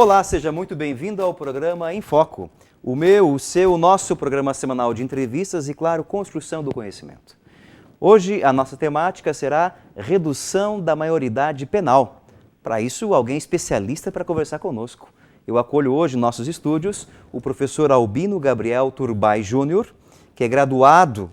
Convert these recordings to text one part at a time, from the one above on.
Olá, seja muito bem-vindo ao programa Em Foco. O meu, o seu, o nosso programa semanal de entrevistas e, claro, construção do conhecimento. Hoje, a nossa temática será redução da maioridade penal. Para isso, alguém especialista para conversar conosco. Eu acolho hoje em nossos estúdios o professor Albino Gabriel Turbay Júnior, que é graduado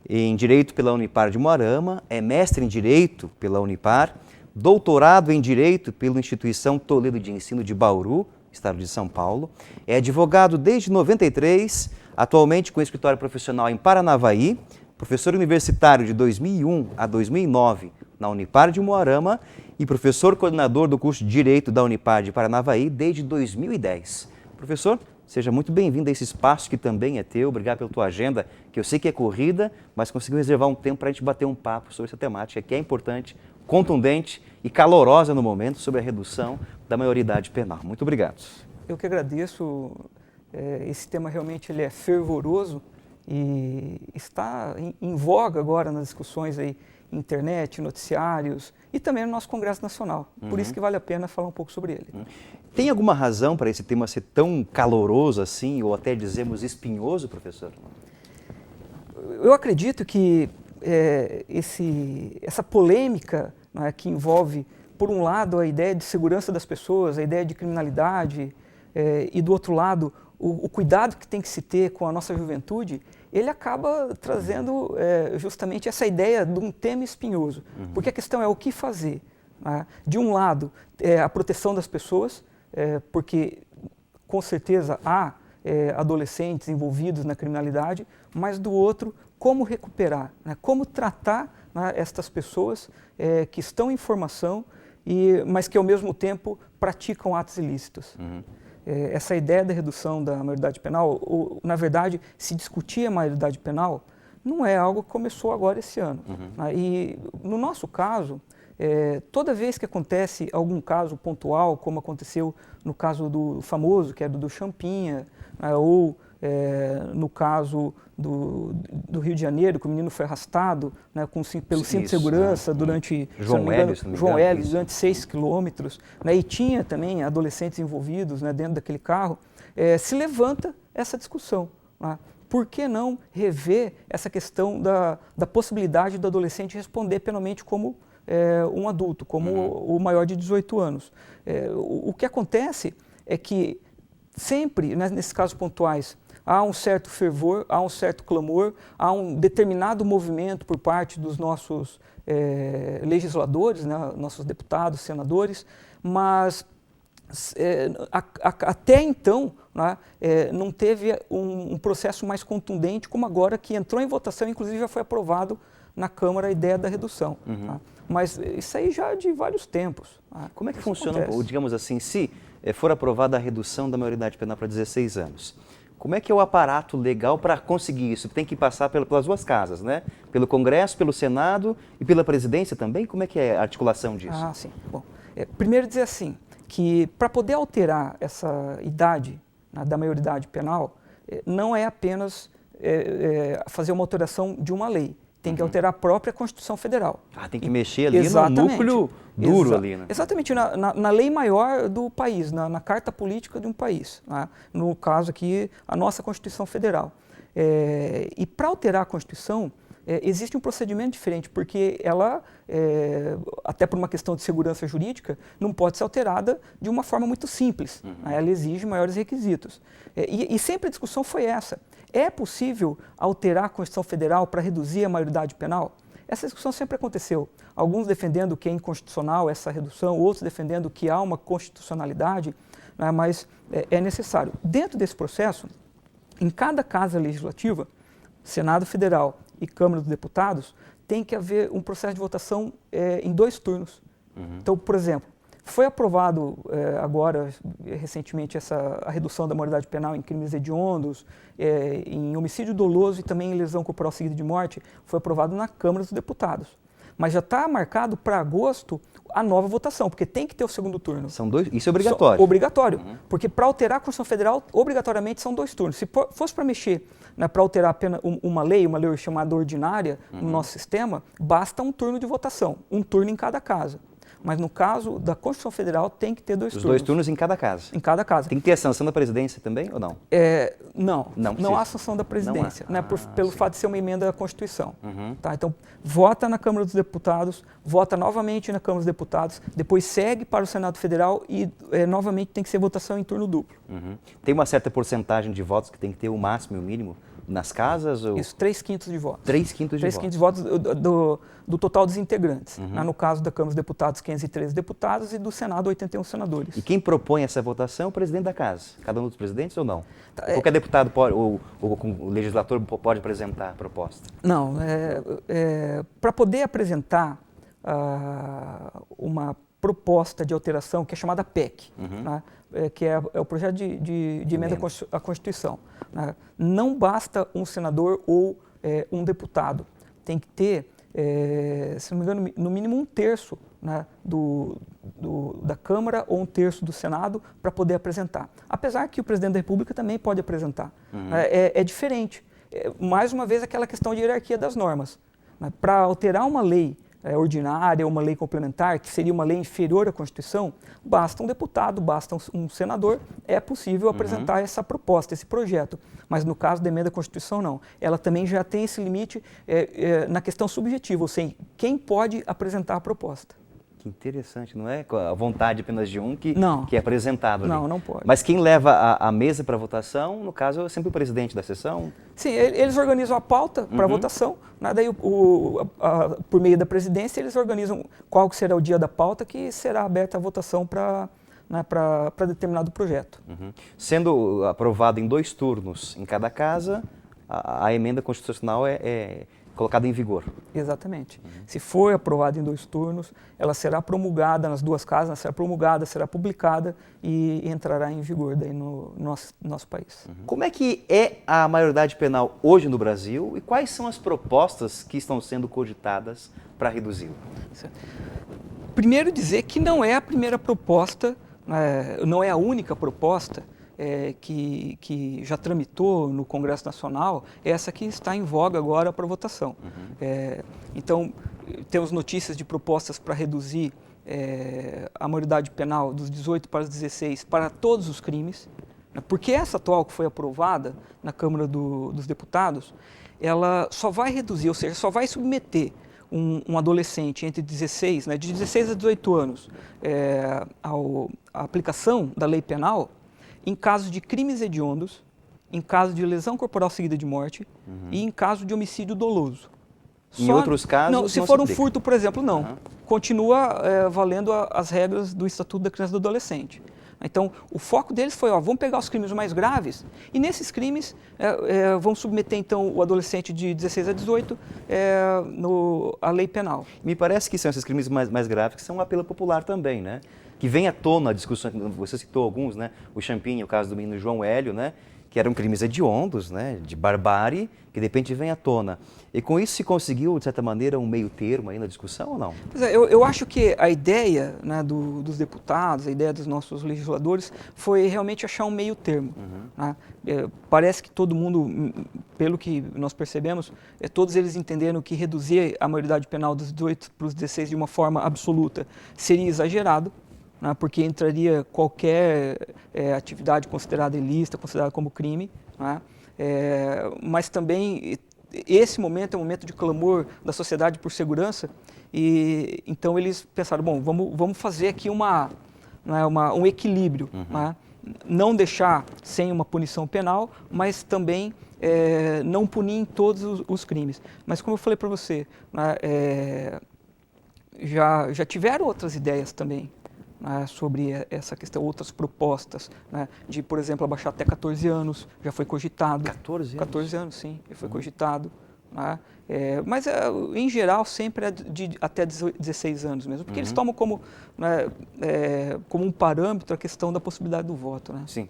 em Direito pela Unipar de Moarama, é mestre em Direito pela Unipar, doutorado em Direito pela Instituição Toledo de Ensino de Bauru, Estado de São Paulo, é advogado desde 93, atualmente com escritório profissional em Paranavaí, professor universitário de 2001 a 2009 na Unipar de Moarama e professor coordenador do curso de Direito da Unipar de Paranavaí desde 2010. Professor, seja muito bem-vindo a esse espaço que também é teu. Obrigado pela tua agenda, que eu sei que é corrida, mas conseguiu reservar um tempo para a gente bater um papo sobre essa temática que é importante, contundente e calorosa no momento sobre a redução da maioridade penal. Muito obrigado. Eu que agradeço. Esse tema realmente ele é fervoroso e está em voga agora nas discussões aí, internet, noticiários e também no nosso Congresso Nacional. Por isso que vale a pena falar um pouco sobre ele. Tem alguma razão para esse tema ser tão caloroso assim, ou até dizemos espinhoso, professor? Eu acredito que essa polêmica, né, que envolve, por um lado, a ideia de segurança das pessoas, a ideia de criminalidade, e do outro lado, o cuidado que tem que se ter com a nossa juventude, ele acaba trazendo justamente essa ideia de um tema espinhoso. Porque a questão é o que fazer. Né? De um lado, a proteção das pessoas, porque com certeza há adolescentes envolvidos na criminalidade, mas do outro, como recuperar, né? Como tratar, né, estas pessoas que estão em formação, mas que ao mesmo tempo praticam atos ilícitos. Essa ideia da redução da maioridade penal, na verdade, se discutir a maioridade penal, não é algo que começou agora esse ano. Né? E no nosso caso, toda vez que acontece algum caso pontual, como aconteceu no caso do famoso, que é do Champinha, né, ou no caso do Rio de Janeiro, que o menino foi arrastado, né, pelo cinto de segurança durante, João Hélio, durante 6 quilômetros, né, e tinha também adolescentes envolvidos, né, dentro daquele carro, se levanta essa discussão. Né? Por que não rever essa questão da possibilidade do adolescente responder penalmente como um adulto, como o maior de 18 anos? O que acontece é que sempre, né, nesses casos pontuais, há um certo fervor, há um certo clamor, há um determinado movimento por parte dos nossos legisladores, né, nossos deputados, senadores, mas até então, né, não teve um processo mais contundente como agora, que entrou em votação, inclusive já foi aprovado na Câmara a ideia da redução. Tá? Mas isso aí já de vários tempos. Tá? Como é que funciona, digamos assim, se for aprovada a redução da maioridade penal para 16 anos? Como é que é o aparato legal para conseguir isso? Tem que passar pelas duas casas, né? Pelo Congresso, pelo Senado e pela Presidência também? Como é que é a articulação disso? Ah, sim. Bom, primeiro dizer assim, que para poder alterar essa idade, né, da maioridade penal, não é apenas fazer uma alteração de uma lei. Tem que alterar a própria Constituição Federal. Tem que mexer ali no núcleo duro ali, né? Exatamente, na lei maior do país, na carta política de um país. Né? No caso aqui, a nossa Constituição Federal. E para alterar a Constituição, existe um procedimento diferente, porque ela, até por uma questão de segurança jurídica, não pode ser alterada de uma forma muito simples. Né? Ela exige maiores requisitos. E sempre a discussão foi essa. É possível alterar a Constituição Federal para reduzir a maioridade penal? Essa discussão sempre aconteceu. Alguns defendendo que é inconstitucional essa redução, outros defendendo que há uma constitucionalidade, né, mas é necessário. Dentro desse processo, em cada casa legislativa, Senado Federal e Câmara dos Deputados, tem que haver um processo de votação em 2 turnos. Então, por exemplo, foi aprovado agora, recentemente, a redução da maioridade penal em crimes hediondos, em homicídio doloso e também em lesão corporal seguida de morte, foi aprovado na Câmara dos Deputados. Mas já está marcado para agosto a nova votação, porque tem que ter o segundo turno. São 2, isso é obrigatório? Obrigatório, porque para alterar a Constituição Federal, obrigatoriamente são 2 turnos. Se fosse para mexer, né, para alterar apenas uma lei chamada ordinária no nosso sistema, basta um turno de votação, um turno em cada casa. Mas no caso da Constituição Federal tem que ter 2 turnos. Os 2 turnos em cada casa? Em cada casa. Tem que ter a sanção da presidência também ou não? Não há sanção da presidência, né, pelo sim. fato de ser uma emenda à Constituição. Tá? Então, vota na Câmara dos Deputados, vota novamente na Câmara dos Deputados, depois segue para o Senado Federal e novamente tem que ser votação em turno duplo. Tem uma certa porcentagem de votos que tem que ter o máximo e o mínimo nas casas? Ou... Isso, 3/5 de votos. 3/5 de 3/5 de votos do total dos integrantes. Né? No caso da Câmara dos Deputados, 513 deputados e do Senado, 81 senadores. E quem propõe essa votação é o presidente da casa? Cada um dos presidentes ou não? Qualquer deputado pode, ou o legislador pode apresentar a proposta? Não, para poder apresentar uma proposta de alteração que é chamada PEC, né? Que é o projeto de emenda à Constituição. Né? Não basta um senador ou um deputado. Tem que ter, se não me engano, no mínimo 1/3, né, da Câmara ou 1/3 do Senado para poder apresentar. Apesar que o presidente da República também pode apresentar. É diferente. Mais uma vez, aquela questão de hierarquia das normas. Né? Para alterar uma lei ordinária, uma lei complementar, que seria uma lei inferior à Constituição, basta um deputado, basta um senador, é possível apresentar essa proposta, esse projeto. Mas no caso da emenda à Constituição, não. Ela também já tem esse limite na questão subjetiva, ou seja, quem pode apresentar a proposta. Que interessante, não é a vontade apenas de um que é apresentado ali. Não pode. Mas quem leva a mesa para votação, no caso, é sempre o presidente da sessão? Sim, eles organizam a pauta para votação, né? Daí por meio da presidência eles organizam qual será o dia da pauta que será aberta a votação para determinado projeto. Sendo aprovado em 2 turnos em cada casa, a emenda constitucional é colocada em vigor. Exatamente. Se for aprovada em 2 turnos, ela será promulgada nas 2 casas, será publicada e entrará em vigor daí no nosso país. Como é que é a maioridade penal hoje no Brasil e quais são as propostas que estão sendo cogitadas para reduzi-la? Primeiro dizer que não é a primeira proposta, não é a única proposta que já tramitou no Congresso Nacional, essa que está em voga agora para votação. Então, temos notícias de propostas para reduzir a maioridade penal dos 18 para os 16 para todos os crimes, né? Porque essa atual que foi aprovada na Câmara dos Deputados, ela só vai reduzir, ou seja, só vai submeter um adolescente entre 16, né, de 16 a 18 anos, à aplicação da lei penal, em caso de crimes hediondos, em caso de lesão corporal seguida de morte e em caso de homicídio doloso. Em outros casos, não, se for um furto, por exemplo, não. Continua valendo as regras do Estatuto da Criança e do Adolescente. Então, o foco deles foi, vamos pegar os crimes mais graves e nesses crimes vamos submeter, então, o adolescente de 16 a 18 à lei penal. Me parece que são esses crimes mais graves que são um apelo popular também, né? Que vem à tona a discussão, você citou alguns, né? O Champinha, o caso do menino João Hélio, né? Que eram crimes hediondos, né? De barbárie, que de repente vem à tona. E com isso se conseguiu, de certa maneira, um meio termo aí na discussão ou não? Pois é, eu acho que a ideia, né, dos deputados, a ideia dos nossos legisladores, foi realmente achar um meio termo. Né? Parece que todo mundo, pelo que nós percebemos, todos eles entenderam que reduzir a maioridade penal dos 18 para os 16 de uma forma absoluta seria exagerado, né, porque entraria qualquer atividade considerada ilícita, considerada como crime, né, mas também esse momento é um momento de clamor da sociedade por segurança e então eles pensaram, bom, vamos fazer aqui um equilíbrio, né, não deixar sem uma punição penal, mas também não punir em todos os crimes. Mas como eu falei para você, né, já tiveram outras ideias também, né, sobre essa questão, outras propostas, né, de, por exemplo, abaixar até 14 anos, já foi cogitado. 14 anos? 14 anos, sim, já foi cogitado. Né, mas, em geral, sempre é de até 16 anos mesmo, porque eles tomam como, né, como um parâmetro a questão da possibilidade do voto. Né? Sim.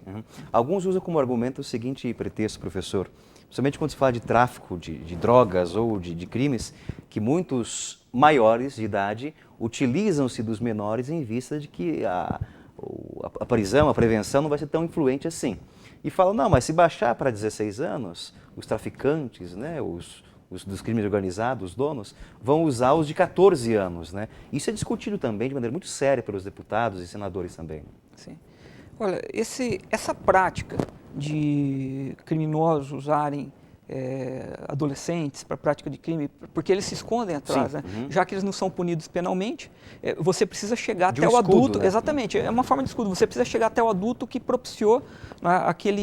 Alguns usam como argumento o seguinte pretexto, professor, principalmente quando se fala de tráfico de drogas ou de crimes, que muitos maiores de idade utilizam-se dos menores em vista de que a prisão, a prevenção não vai ser tão influente assim. E falam, não, mas se baixar para 16 anos, os traficantes, né, os os dos crimes organizados, os donos, vão usar os de 14 anos, né? Isso é discutido também de maneira muito séria pelos deputados e senadores também. Sim. Olha, essa prática de criminosos usarem adolescentes para prática de crime, porque eles se escondem atrás, Sim, né? uhum. Já que eles não são punidos penalmente, você precisa chegar De até um o escudo, adulto, né? exatamente, é uma forma de escudo, você precisa chegar até o adulto que propiciou, né,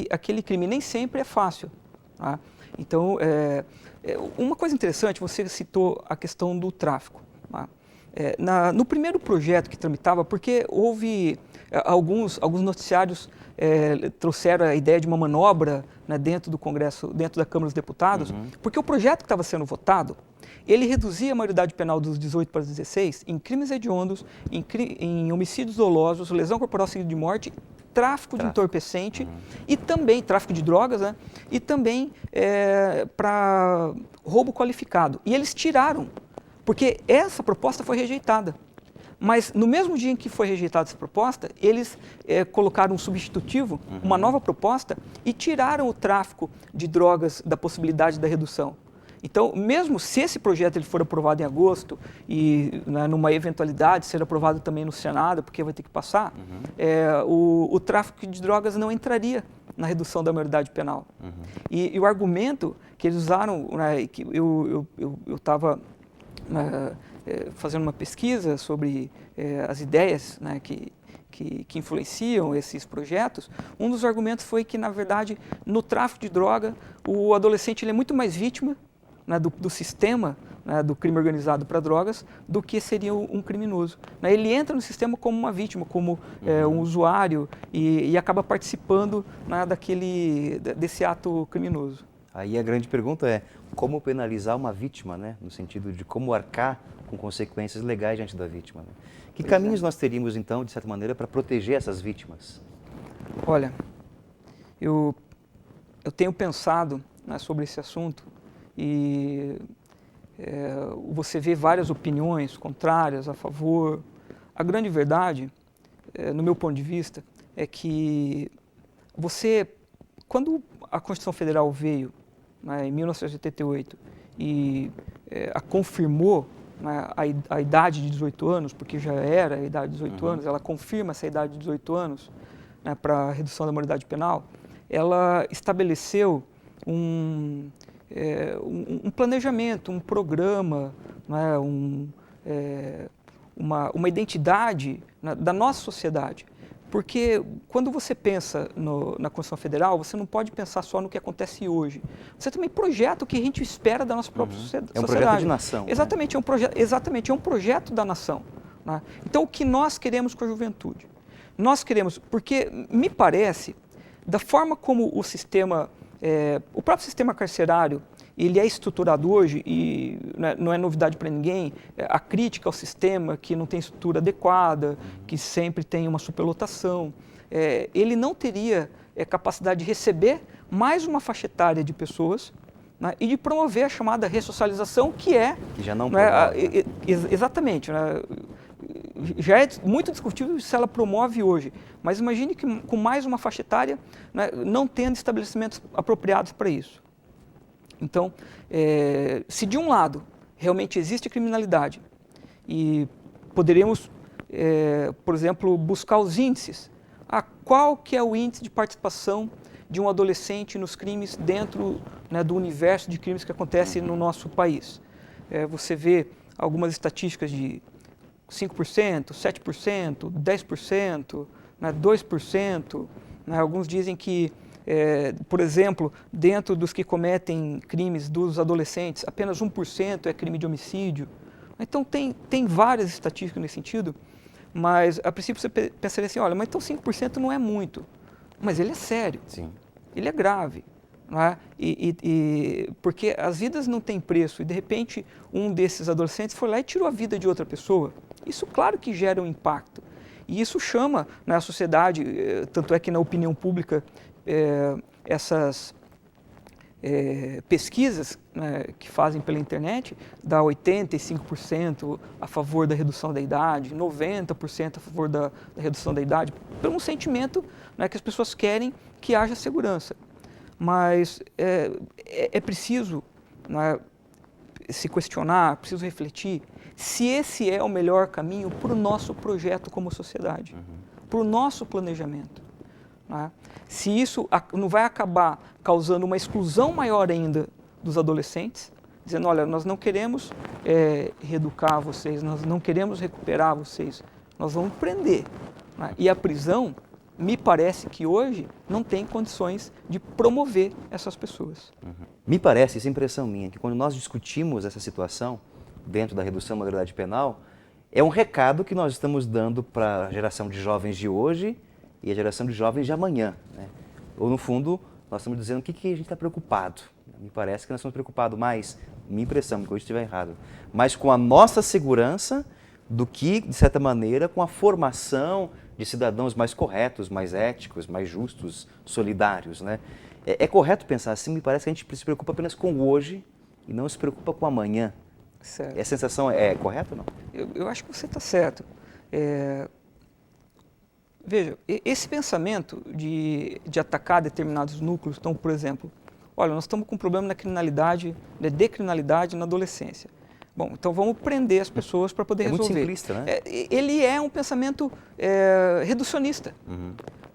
aquele crime, nem sempre é fácil. Tá? Então, uma coisa interessante, você citou a questão do tráfico. Tá? No primeiro projeto que tramitava, porque houve alguns noticiários trouxeram a ideia de uma manobra, né, dentro do Congresso, dentro da Câmara dos Deputados, porque o projeto que estava sendo votado, ele reduzia a maioridade penal dos 18 para 16 em crimes hediondos, em homicídios dolosos, lesão corporal seguida de morte, tráfico de entorpecente e também tráfico de drogas, né, e também para roubo qualificado. E eles tiraram, porque essa proposta foi rejeitada. Mas no mesmo dia em que foi rejeitada essa proposta, eles colocaram um substitutivo, uma nova proposta, e tiraram o tráfico de drogas da possibilidade da redução. Então, mesmo se esse projeto ele for aprovado em agosto e, né, numa eventualidade ser aprovado também no Senado, porque vai ter que passar, o tráfico de drogas não entraria na redução da maioridade penal. E o argumento que eles usaram, né, que eu estava fazendo uma pesquisa sobre as ideias, né, que influenciam esses projetos, um dos argumentos foi que, na verdade, no tráfico de droga, o adolescente ele é muito mais vítima, né, do sistema, né, do crime organizado para drogas, do que seria um criminoso. Né, ele entra no sistema como uma vítima, como um usuário e acaba participando, né, desse ato criminoso. Aí a grande pergunta é como penalizar uma vítima, né? No sentido de como arcar com consequências legais diante da vítima. Né? Que caminhos nós teríamos, então, de certa maneira, para proteger essas vítimas? Olha, eu tenho pensado, né, sobre esse assunto e você vê várias opiniões contrárias, a favor. A grande verdade, no meu ponto de vista, é que quando a Constituição Federal veio, né, em 1988 e a confirmou, né, a idade de 18 anos, porque já era a idade de 18 anos, ela confirma essa idade de 18 anos, né, para a redução da maioridade penal, ela estabeleceu um planejamento, um programa, né, uma identidade, né, da nossa sociedade. Porque quando você pensa na Constituição Federal, você não pode pensar só no que acontece hoje. Você também projeta o que a gente espera da nossa própria sociedade. É um projeto de nação. Exatamente, né? Exatamente, é um projeto da nação. Né? Então, o que nós queremos com a juventude? Nós queremos, porque me parece, da forma como o sistema, o próprio sistema carcerário, ele é estruturado hoje e, né, não é novidade para ninguém, a crítica ao sistema que não tem estrutura adequada, que sempre tem uma superlotação, ele não teria capacidade de receber mais uma faixa etária de pessoas, né, e de promover a chamada ressocialização, que já não promove, exatamente, né, já é muito discutível se ela promove hoje, mas imagine que com mais uma faixa etária, né, não tendo estabelecimentos apropriados para isso. Então, se de um lado realmente existe criminalidade e poderíamos, por exemplo, buscar os índices, qual que é o índice de participação de um adolescente nos crimes dentro, né, do universo de crimes que acontece no nosso país. Você vê algumas estatísticas de 5%, 7%, 10%, né, 2%, né, alguns dizem que por exemplo, dentro dos que cometem crimes dos adolescentes, apenas 1% é crime de homicídio. Então, tem várias estatísticas nesse sentido, mas a princípio você pensaria assim, olha, mas então 5% não é muito, mas ele é sério, Sim. Ele é grave. Não é? Porque as vidas não têm preço e, de repente, um desses adolescentes foi lá e tirou a vida de outra pessoa. Isso, claro que gera um impacto. E isso chama, né, a sociedade, tanto é que na opinião pública, essas pesquisas, né, que fazem pela internet, dá 85% a favor da redução da idade, 90% a favor da redução da idade, por um sentimento, né, que as pessoas querem que haja segurança. Mas é preciso, né, se questionar, preciso refletir se esse é o melhor caminho para o nosso projeto como sociedade, para o nosso planejamento. Né? Se isso não vai acabar causando uma exclusão maior ainda dos adolescentes, dizendo, olha, nós não queremos reeducar vocês, nós não queremos recuperar vocês, nós vamos prender. Né? E a prisão, me parece que hoje não tem condições de promover essas pessoas. Me parece, essa é impressão minha, que quando nós discutimos essa situação dentro da redução da maioridade penal, é um recado que nós estamos dando para a geração de jovens de hoje e a geração de jovens de amanhã. Né? Ou, no fundo, nós estamos dizendo o que a gente está preocupado. Me parece que nós estamos preocupados mais, minha impressão, que hoje estiver errado, mais com a nossa segurança do que, de certa maneira, com a formação de cidadãos mais corretos, mais éticos, mais justos, solidários. Né? É correto pensar assim? Me parece que a gente se preocupa apenas com o hoje e não se preocupa com o amanhã. Certo. Essa sensação é correta ou não? Eu acho que você está certo. Veja, esse pensamento de atacar determinados núcleos, então, por exemplo, olha, nós estamos com um problema na criminalidade, na decriminalidade na adolescência. Bom, então vamos prender as pessoas para poder resolver. É muito simplista, né? Ele é um pensamento reducionista,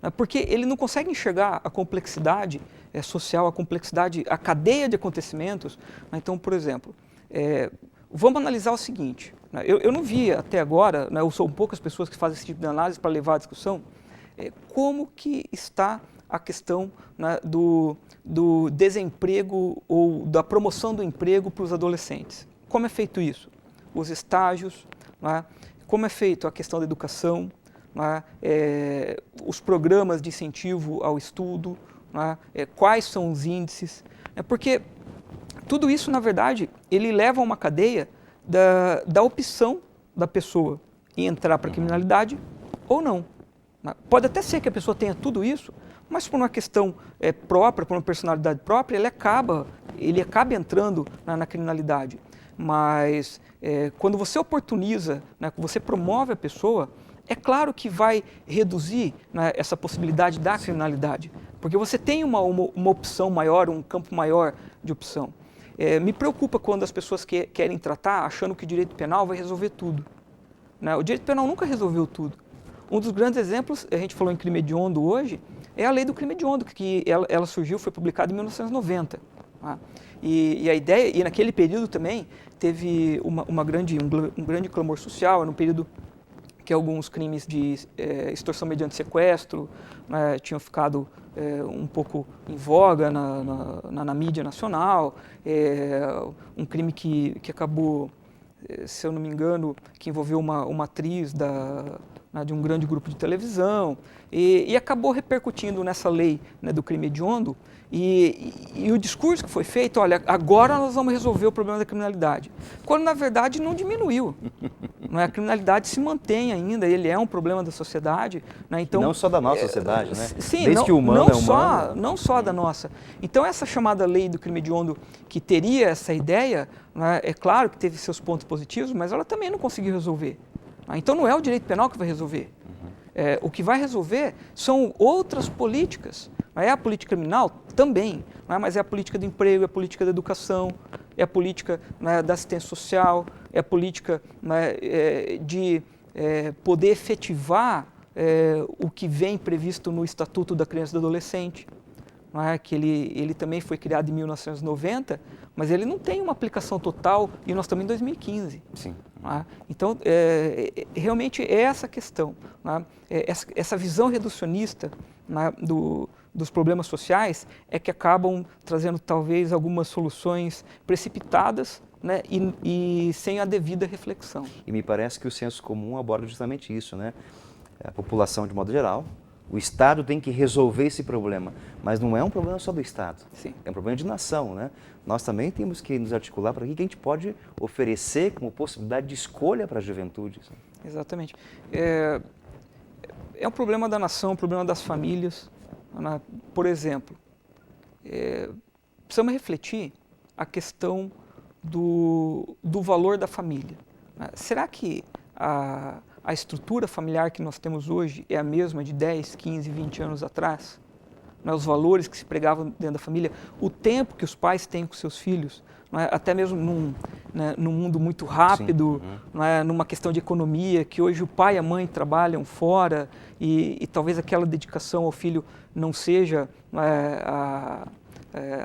né? Porque ele não consegue enxergar a complexidade social, a complexidade, a cadeia de acontecimentos. Né? Então, por exemplo, vamos analisar o seguinte, né? Eu não vi até agora, né, são poucas pessoas que fazem esse tipo de análise para levar a discussão, como que está a questão, né, do desemprego ou da promoção do emprego para os adolescentes. Como é feito isso? Os estágios, né? Como é feito a questão da educação, né? Os programas de incentivo ao estudo, né? Quais são os índices, porque tudo isso, na verdade, ele leva a uma cadeia da opção da pessoa em entrar para a criminalidade ou não. Pode até ser que a pessoa tenha tudo isso, mas por uma questão própria, por uma personalidade própria, ele acaba entrando na criminalidade. Mas quando você oportuniza, né, você promove a pessoa, é claro que vai reduzir, né, essa possibilidade da criminalidade, porque você tem uma opção maior, um campo maior de opção. Me preocupa quando as pessoas querem tratar achando que o direito penal vai resolver tudo. Né? O direito penal nunca resolveu tudo. Um dos grandes exemplos, a gente falou em crime hediondo hoje, é a lei do crime hediondo, que ela surgiu, foi publicada em 1990. Tá? E a ideia, e naquele período também, teve um grande clamor social, era um período que alguns crimes de extorsão mediante sequestro, né, tinham ficado um pouco em voga na mídia nacional, um crime que acabou, se eu não me engano, que envolveu uma atriz de um grande grupo de televisão, e acabou repercutindo nessa lei, né, do crime hediondo, e o discurso que foi feito, olha, agora nós vamos resolver o problema da criminalidade, quando na verdade não diminuiu. Não é? A criminalidade se mantém ainda, ele é um problema da sociedade. Né? Então, não só da nossa sociedade, né? Sim, desde que o humano é humano. Não só da nossa. Então essa chamada lei do crime hediondo, que teria essa ideia, né, é claro que teve seus pontos positivos, mas ela também não conseguiu resolver. Então não é o direito penal que vai resolver. O que vai resolver são outras políticas. É a política criminal? Também. Mas é a política do emprego, é a política da educação, é a política, né, da assistência social, é a política, né, de poder efetivar o que vem previsto no Estatuto da Criança e do Adolescente, que ele também foi criado em 1990, mas ele não tem uma aplicação total e nós estamos em 2015. Sim. Então, realmente é essa questão, essa visão reducionista, dos problemas sociais é que acabam trazendo talvez algumas soluções precipitadas, né, e sem a devida reflexão. E me parece que o senso comum aborda justamente isso, né? A população de modo geral, o Estado tem que resolver esse problema, mas não é um problema só do Estado. Sim. É um problema de nação, né? Nós também temos que nos articular para o que a gente pode oferecer como possibilidade de escolha para as juventudes. Exatamente. É um problema da nação, um problema das famílias. Por exemplo, precisamos refletir a questão do valor da família. Será que a estrutura familiar que nós temos hoje é a mesma de 10, 15, 20 anos atrás? né, os valores que se pregavam dentro da família, o tempo que os pais têm com seus filhos, né, até mesmo num mundo muito rápido, né, numa questão de economia, que hoje o pai e a mãe trabalham fora e talvez aquela dedicação ao filho não seja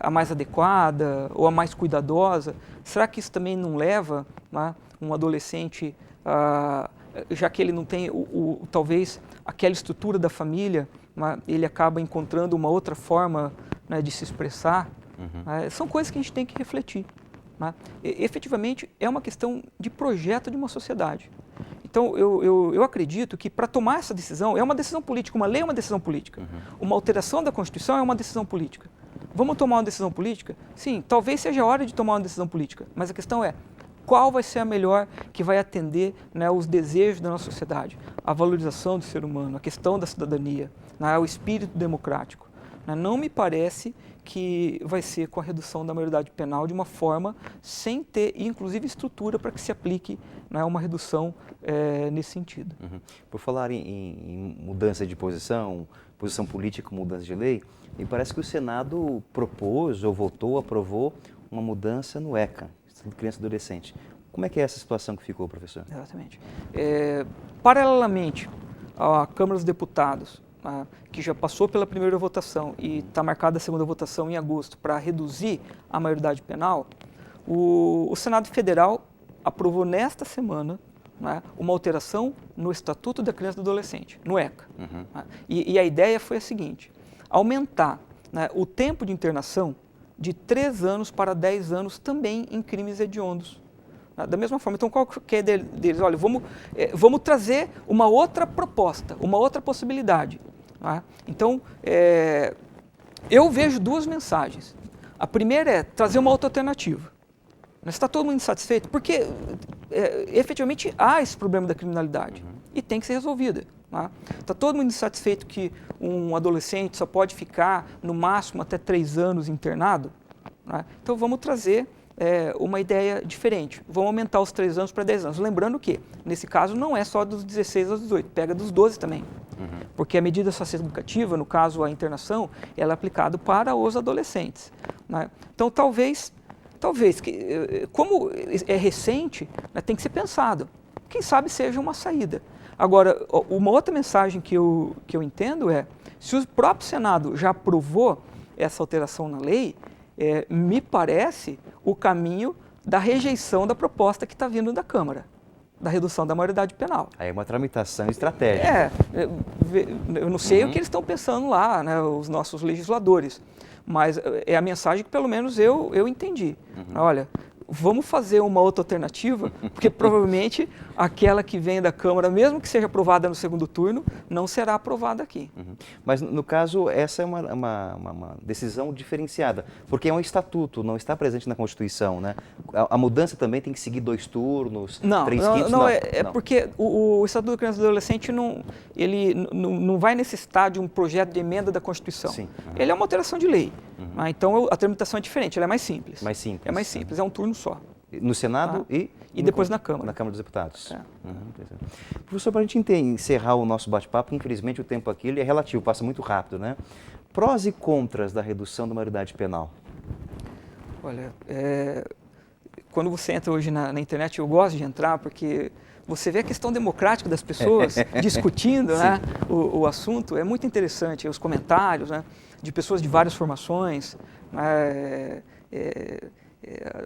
a mais adequada ou a mais cuidadosa. Será que isso também não leva, né, um adolescente, já que ele não tem talvez aquela estrutura da família, né, ele acaba encontrando uma outra forma, né, de se expressar? São coisas que a gente tem que refletir, né? Efetivamente, é uma questão de projeto de uma sociedade. Então, eu acredito que para tomar essa decisão, é uma decisão política, uma lei é uma decisão política, uma alteração da Constituição é uma decisão política. Vamos tomar uma decisão política? Sim, talvez seja a hora de tomar uma decisão política, mas a questão é, qual vai ser a melhor que vai atender, né, os desejos da nossa sociedade, a valorização do ser humano, a questão da cidadania, né, o espírito democrático. Não me parece que vai ser com a redução da maioridade penal de uma forma sem ter, inclusive, estrutura para que se aplique, né, uma redução nesse sentido. Por falar em mudança de posição política, mudança de lei, me parece que o Senado propôs ou votou, aprovou uma mudança no ECA, Estatuto de Criança e Adolescente. Como é que é essa situação que ficou, professor? Exatamente. Paralelamente à Câmara dos Deputados, que já passou pela primeira votação e está marcada a segunda votação em agosto para reduzir a maioridade penal, o Senado Federal aprovou nesta semana, né, uma alteração no Estatuto da Criança e do Adolescente, no ECA. E a ideia foi a seguinte, aumentar, né, o tempo de internação de 3 anos para 10 anos também em crimes hediondos. Da mesma forma, então qual que é deles? Olha, vamos trazer uma outra proposta, uma outra possibilidade. Então, eu vejo 2 mensagens. A primeira é trazer uma outra alternativa. Está todo mundo insatisfeito? Porque, efetivamente, há esse problema da criminalidade e tem que ser resolvida. Está todo mundo insatisfeito que um adolescente só pode ficar, no máximo, até 3 anos internado? Então, vamos trazer uma ideia diferente. Vamos aumentar os 3 anos para 10 anos. Lembrando que, nesse caso, não é só dos 16 aos 18, pega dos 12 também. Porque a medida socioeducativa, no caso a internação, ela é aplicada para os adolescentes. Então, talvez, como é recente, né, tem que ser pensado. Quem sabe seja uma saída. Agora, uma outra mensagem que eu entendo é, se o próprio Senado já aprovou essa alteração na lei, me parece o caminho da rejeição da proposta que está vindo da Câmara, da redução da maioridade penal. Aí é uma tramitação estratégica. Eu não sei o que eles estão pensando lá, né, os nossos legisladores, mas é a mensagem que pelo menos eu entendi. Olha, vamos fazer uma outra alternativa, porque provavelmente aquela que vem da Câmara, mesmo que seja aprovada no segundo turno, não será aprovada aqui. Mas, no caso, essa é uma decisão diferenciada, porque é um estatuto, não está presente na Constituição, né? A mudança também tem que seguir 2 turnos, 3 quintos? Não. Porque o Estatuto da Criança e do Adolescente ele não vai necessitar de um projeto de emenda da Constituição. Sim. Ele é uma alteração de lei. Então, a tramitação é diferente, ela é mais simples. É mais simples, é um turno só. No Senado e depois na Câmara. Na Câmara dos Deputados. Professor, para a gente encerrar o nosso bate-papo, infelizmente o tempo aqui ele é relativo, passa muito rápido, né? Prós e contras da redução da maioridade penal. Olha, quando você entra hoje na internet, eu gosto de entrar porque você vê a questão democrática das pessoas discutindo, né, o assunto, é muito interessante, os comentários, né, de pessoas de várias formações,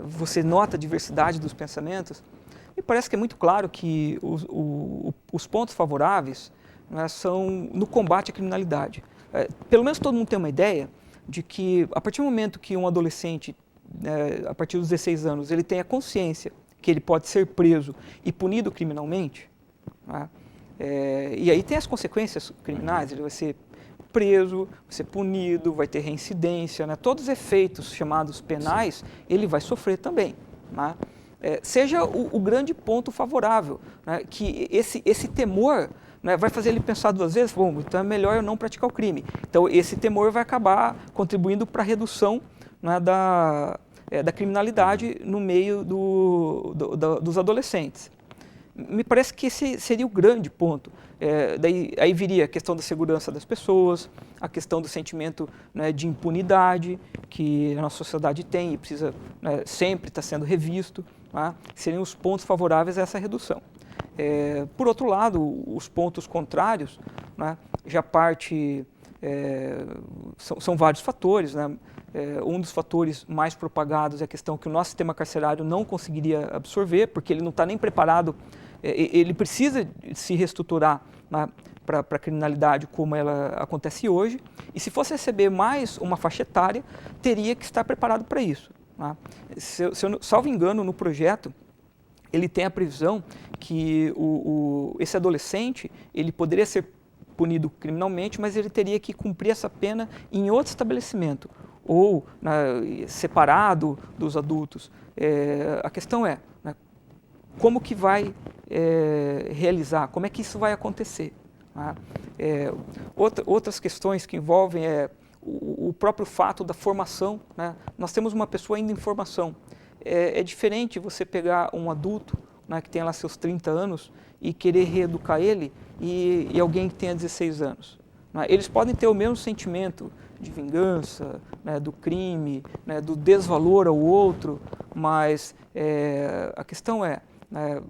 você nota a diversidade dos pensamentos, e parece que é muito claro que os pontos favoráveis, né, são no combate à criminalidade. Pelo menos todo mundo tem uma ideia de que, a partir do momento que um adolescente, a partir dos 16 anos, ele tem a consciência que ele pode ser preso e punido criminalmente, né, e aí tem as consequências criminais, ele vai ser preso, vai ser punido, vai ter reincidência, né? Todos os efeitos chamados penais, ele vai sofrer também. Né? Seja o grande ponto favorável, né? Que esse temor, né, vai fazer ele pensar 2 vezes, bom, então é melhor eu não praticar o crime. Então esse temor vai acabar contribuindo para a redução, né, da criminalidade no meio dos adolescentes. Me parece que esse seria o grande ponto. Aí viria a questão da segurança das pessoas, a questão do sentimento, né, de impunidade que a nossa sociedade tem e precisa, né, sempre estar sendo revisto. Tá? Seriam os pontos favoráveis a essa redução. Por outro lado, os pontos contrários, né, já parte, são vários fatores, né? Um dos fatores mais propagados é a questão que o nosso sistema carcerário não conseguiria absorver, porque ele não está nem preparado, ele precisa se reestruturar, né, para a criminalidade como ela acontece hoje, e se fosse receber mais uma faixa etária, teria que estar preparado para isso. Né? Se eu salvo engano, no projeto, ele tem a previsão que esse adolescente ele poderia ser punido criminalmente, mas ele teria que cumprir essa pena em outro estabelecimento, ou, né, separado dos adultos. A questão é, né, como que vai realizar, como é que isso vai acontecer. Né? Outras questões que envolvem o próprio fato da formação. Né? Nós temos uma pessoa ainda em formação. É diferente você pegar um adulto, né, que tem lá seus 30 anos e querer reeducar ele e alguém que tenha 16 anos. Né? Eles podem ter o mesmo sentimento de vingança, né, do crime, né, do desvalor ao outro, mas a questão é, né,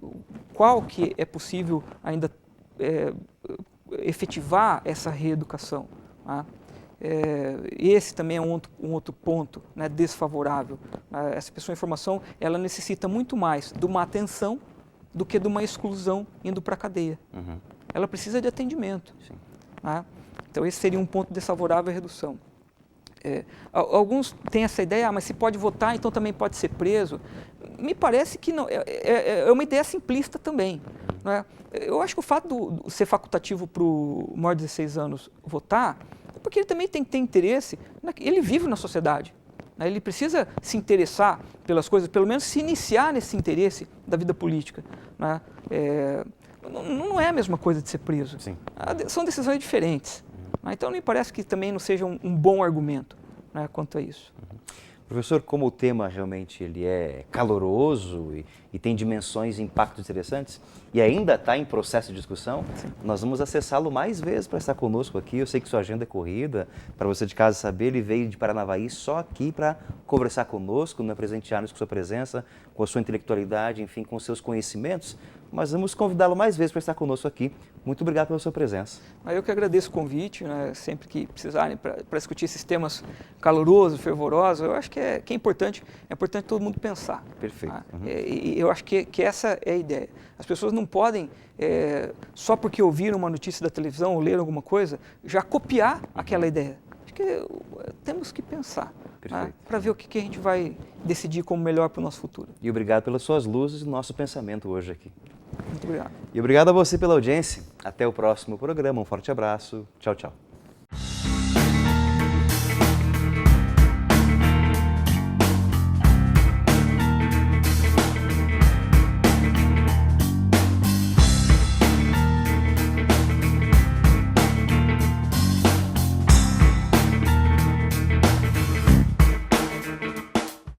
qual que é possível ainda efetivar essa reeducação. Né? Esse também é um outro ponto, né, desfavorável. Essa pessoa em formação, ela necessita muito mais de uma atenção do que de uma exclusão indo para a cadeia. Uhum. Ela precisa de atendimento. Né? Então esse seria um ponto desfavorável à redução. Alguns têm essa ideia, mas se pode votar, então também pode ser preso. Me parece que não, é uma ideia simplista também. Né? Eu acho que o fato de ser facultativo para o maior de 16 anos votar, é porque ele também tem que ter interesse, ele vive na sociedade. Né? Ele precisa se interessar pelas coisas, pelo menos se iniciar nesse interesse da vida política. Né? Não é a mesma coisa de ser preso. Sim. São decisões diferentes. Então, me parece que também não seja um bom argumento, né, quanto a isso. Professor, como o tema realmente ele é caloroso e tem dimensões e impactos interessantes e ainda está em processo de discussão, sim, nós vamos acessá-lo mais vezes para estar conosco aqui. Eu sei que sua agenda é corrida, para você de casa saber, ele veio de Paranavaí só aqui para conversar conosco, né, presentear-nos com sua presença, com a sua intelectualidade, enfim, com os seus conhecimentos. Mas vamos convidá-lo mais vezes para estar conosco aqui. Muito obrigado pela sua presença. Eu que agradeço o convite, né, sempre que precisarem para discutir esses temas calorosos, fervorosos. Eu acho que é importante todo mundo pensar. Perfeito. Tá? Uhum. E eu acho que essa é a ideia. As pessoas não podem, só porque ouviram uma notícia da televisão ou leram alguma coisa, já copiar aquela ideia. Acho que temos que pensar, né, para ver o que a gente vai decidir como melhor para o nosso futuro. E obrigado pelas suas luzes e nosso pensamento hoje aqui. Muito obrigado. E obrigado a você pela audiência. Até o próximo programa. Um forte abraço. Tchau, tchau.